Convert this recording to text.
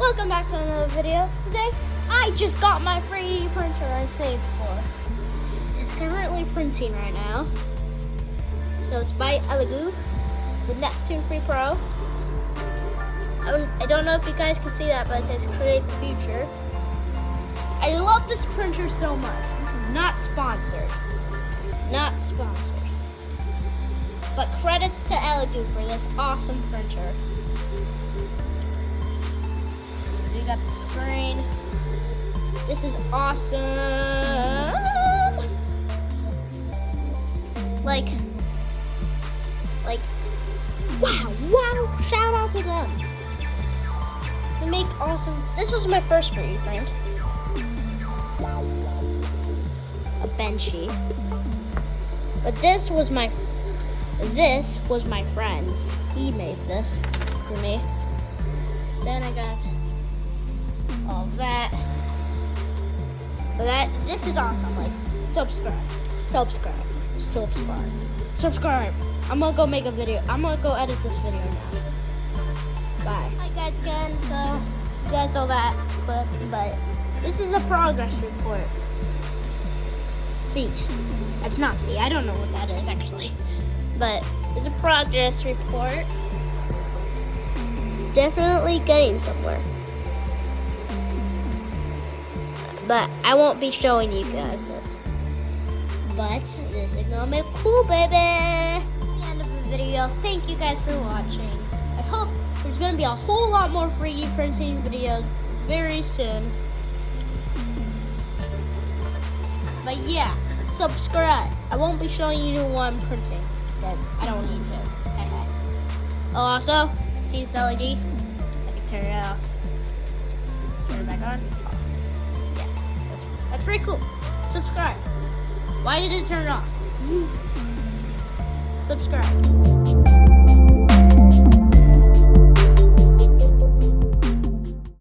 Welcome back to another video. Today, I just got my 3D printer I saved for. It's currently printing right now. So it's by Elegoo, the Neptune 3 Pro. I don't know if you guys can see that, but it says create the future. I love this printer so much. This is not sponsored. Not sponsored. But credits to Elegoo for this awesome printer. We got the screen. This is awesome. Like, wow, shout out to them. They make awesome, this was my first 3D print. A Benchy. But this was my friend's. He made this for me. Then I got all that. But this is awesome. Like, subscribe. I'm gonna go make a video. I'm gonna go edit this video now. Bye. Hi guys again. So you guys know that, but this is a progress report. Feet. That's not feet. I don't know what that is actually. But it's a progress report. Definitely getting somewhere. But I won't be showing you guys this. But this is gonna be cool, baby. At the end of the video, thank you guys for watching. I hope there's gonna be a whole lot more 3D printing videos very soon. But yeah, subscribe. I won't be showing you what I'm printing because I don't need to. Oh, also, see this LED? I can turn it off. Turn it back on. That's pretty cool. Subscribe. Why did it turn off? Subscribe.